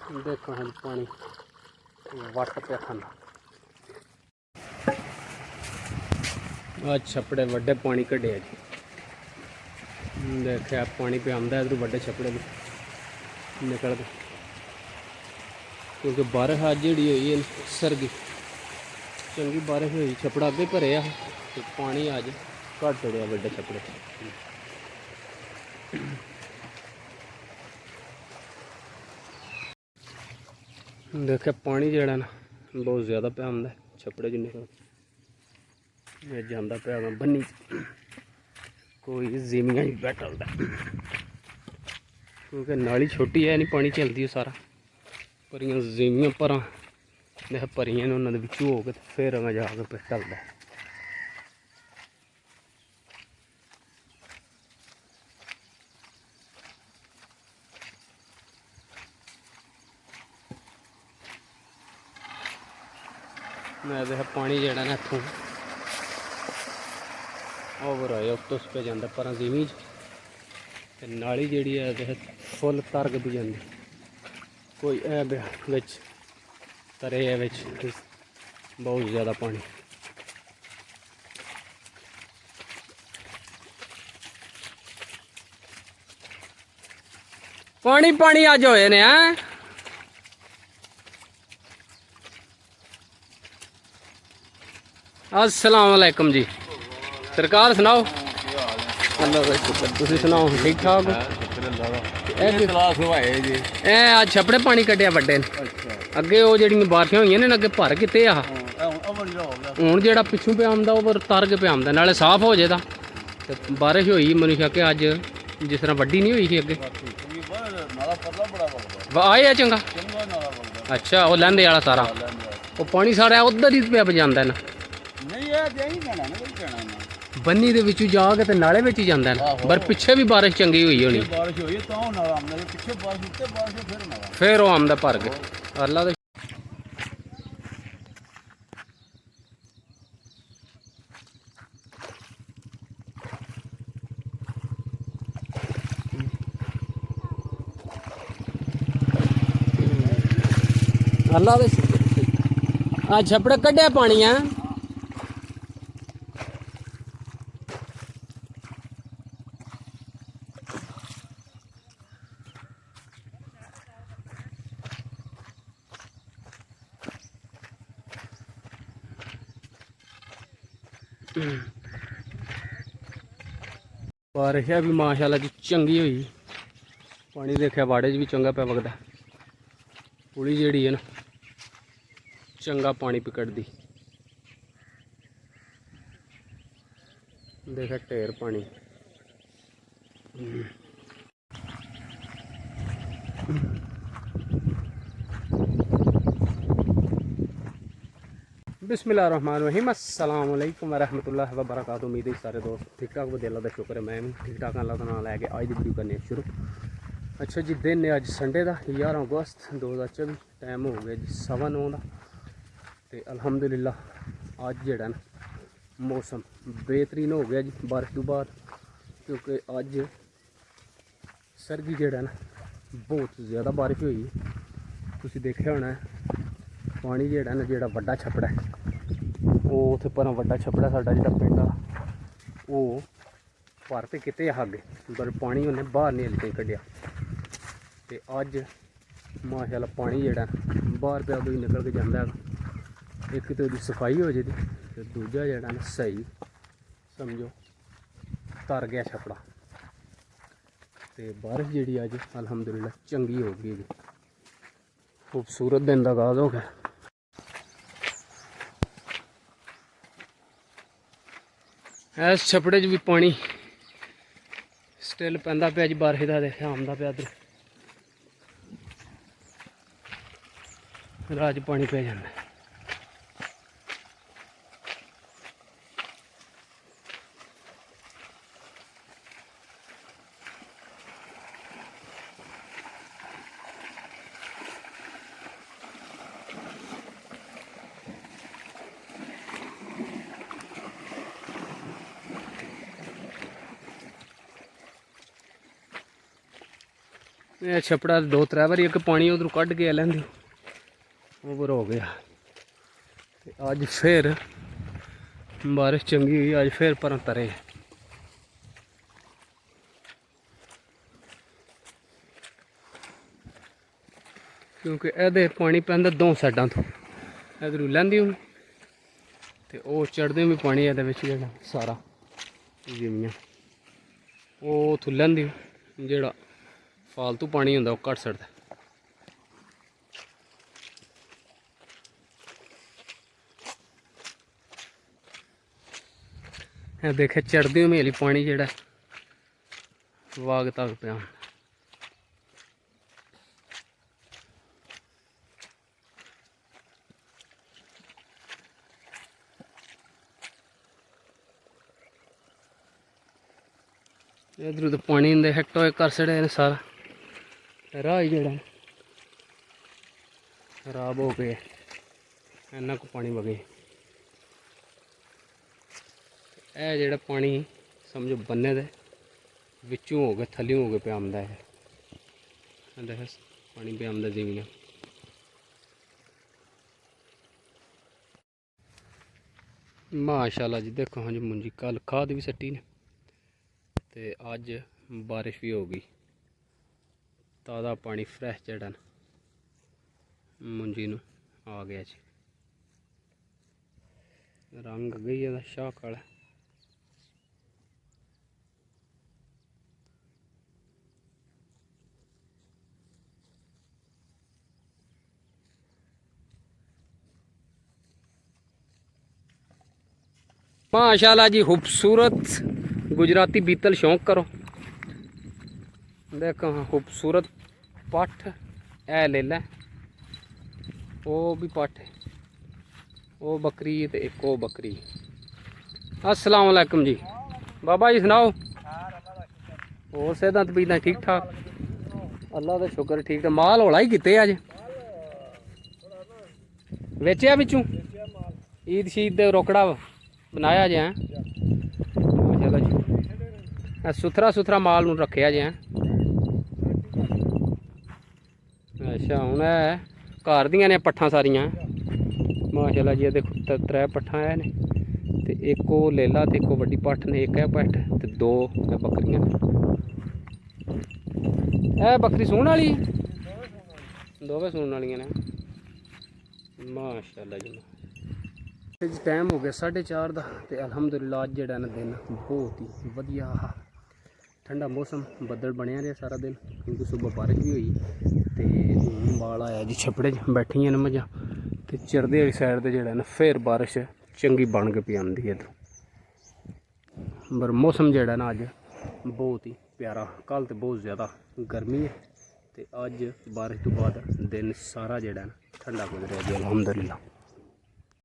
देखो हम पानी वट पे खाना छपड़े वड्डे पानी कढ़े जी। देखा पानी पे आंदा इधर वड्डे छपड़े निकल के, क्योंकि बारिश अज जी हुई है सरगी चंगी बारिश हुई, छपड़ा अगे भरे आ तो पानी अज घट चढ़िया वड्डे छपड़े। देखा पानी जड़ा ना बहुत ज़्यादा पे आंदा छपड़े च निकल जाता पे बन्नी कोई जिमियां बैठलदा, क्योंकि नाली छोटी है नहीं पानी चलती है सारा, परियां जिमियां भरा देखा भरियां ने उन्होंने बिचू हो गए फिर मैं जाके पे टलदा। मैं देखा पानी जड़ा ना इतों ओवर आया उस पे जाता पर जिमी नाली जी है देख फुल तरग भी जाती, कोई बिच तरे है बिच बहुत ज़्यादा पानी। पानी पानी अज होए ने हैं। अस्सलाम वालेकुम जी, सरकार सुनाओ। अल्लाह का शुक्र, तुसीं सुनाओ ठीक ठाक? अज छपड़े पानी कड्ढिया वड्डे ने, अगे वो जड़ियां बारिशां होइयां ने अगे भर किते आ, हुण जेड़ा पिछों पे आंदा ओवर तरग पे आंदा, नाले साफ हो जाएगा। तो बारिश हुई मनु शक अज जिस तरह वड्डी नहीं हुई थी अगे आए चंगा। अच्छा वो लैंदे वाला सारा वो पानी सारा उधर ही पे जाता है ना, बन्नी दे विचों जाके ते नाले विच ही जांदा है, पर पिछे भी बारिश चंगी हुई होनी फिर वो आंदा भर के। अल्लाह दे अल्लाह दे छपड़े कड्ढिया पानी है। बारिश भी माशाल्लाह जी चंगी हुई, पानी देखा वाड़े च भी चंगा पे वगदा, पुली जी है ना चंगा पानी पिकड़दी। देखा ढेर पानी बिस्मिल्लाहिर्रहमानिर्रहीम, अस्सलाम वालेकुम वरहमतुल्लाहि वबरकातुहू। उम्मीद है सारे दोस्त ठीक ठाक हो, अल्लाह का शुक्र है मैं भी ठीक ठाक। अल्लाह का नाम लैके अज की वीडियो करने शुरू। अच्छा जी, दिन है अज संडे का 11 अगस्त 2024, टाइम हो गया जी 9:15 का। तो अलहमदुलिल्लाह अज जेड़ा ना मौसम बेहतरीन हो गया जी बारिश तो बाद, क्योंकि अज सरगी जेड़ा ना बहुत ज़्यादा बारिश हुई। तुसीं देखिया होना है पानी जेड़ा ना जेड़ा वड्डा छपड़ा है वो उत्थे पर वड्डा छपड़ा साडा जेड़ा पिंड आ वो भर ते किते अगे, पर पानी उन्हें बाहर नहीं हल्के कड्ढिया। तो अज माशाल्लाह पानी जेड़ा बाहर पे उदों ही निकल के जांदा है। एक तो उसकी सफाई हो जाती, तो दूजा जेड़ा ना सही समझो तर गया छपड़ा। तो बारिश जी अज अलहमदुलिल्लाह चंगी हो गई जी, खूबसूरत दिन का आगाज़ हो गया। इस छपड़े च भी पानी स्टिल पैंदा पे जी, बारिश का देखा आंदा पे इधर राज पानी पे जाता। ਇਹ ਛਪੜਾ 2-3 ਵਾਰੀ ਇੱਕ ਪਾਣੀ ਉਧਰੋਂ ਕੱਢ ਕੇ ਲੈਂਦੀ ਓਵਰ ਹੋ ਗਿਆ। ਤੇ ਅੱਜ ਫਿਰ ਬਾਰਿਸ਼ ਚੰਗੀ ਹੋਈ, ਅੱਜ ਫਿਰ ਪਰਾਂ ਤਰੇ। ਕਿਉਂਕਿ ਇਹਦੇ ਪਾਣੀ ਪੈਂਦਾ 2 ਸਾਈਡਾਂ ਤੋਂ, ਇਧਰੋਂ ਲੈਂਦੀ ਹੋਣੀ ਤੇ ਉਹ ਚੜ੍ਹਦੇ ਵੀ ਪਾਣੀ ਇਹਦੇ ਵਿੱਚ ਜਿਹੜਾ ਸਾਰਾ ਜਿਵੇਂ ਉਹ ਉੱਥੋਂ ਲੈਂਦੀ, ਜਿਹੜਾ ਫਾਲਤੂ ਪਾਣੀ ਹੁੰਦਾ ਉਹ ਕੱਢ ਛੱਡਦਾ। ਇਹ ਦੇਖੇ ਚੜ੍ਹਦੀ ਹਮੇਲੀ ਪਾਣੀ ਜਿਹੜਾ ਵਾਗ ਤੱਕ ਪਿਆ। इधर तो पानी हिट होए कर छड़े ने सारा राह ही जेड़ा खराब हो गए, इन्ना को पानी वगे। ए जेड़ा पानी समझो बन्ने दे विचों हो गए थल्लों हो गए पे आंदा है, देख पानी पे आंदा जिवियां। माशाल्लाह जी देखो हाँ जी मुंजी कल खाद भी सट्टी ने ते अज बारिश भी हो गई, ताज़ा पानी फ्रैश जड़ा मुंजी नूं आ गया जी। रंग गई है शाह काला। माशाल्लाह जी खूबसूरत गुजराती बीतल शौक करो। देखो हाँ खूबसूरत पठ है ले लै, वो भी पठ है, वो बकरी तो एक वो बकरी। अस्सलाम वालेकुम जी बाबा जी सुनाओ, और सेहत तबीयत ठीक ठाक? अल्लाह का शुक्र ठीक है। माल हौला ही किते अज वेचया बिचू ईद शीद रोकड़ा बनाया जे हैं? सुथरा सुथरा माल नूं रखिया जे। अच्छा हुण घर दियां ने पट्ठां सारियां माशाल्लाह जी। देखो 3 पट्ठां है ने ते एक वो लेला ते एक वड्डी पट्ठ ने, एक है पट्ठ ते 2 बकरियां ने। ए बकरी सूण वाली, दोवें सूण वालियां ने माशाल्लाह जी। टाइम हो गया 4:30 का ते अलहमदुलिल्लाह अज जेड़ा ना दिन बहुत ही वधिया, ठंडा मौसम, बदल बनया रहा सारा दिन क्योंकि सुबह बारिश भी हुई। तो बाल आया जी छपड़े बैठिया ने मझां ते चरदे वाली साइड ते जेड़ा ना फिर बारिश चंगी बन के पी आंदी है। पर मौसम जेड़ा ना अज बहुत ही प्यारा, कल तो बहुत ज़्यादा गर्मी है तो अज बारिश तो बाद दिन सारा जेड़ा ना ठंडा गुजरिया जी अलहमदुलिल्लाह।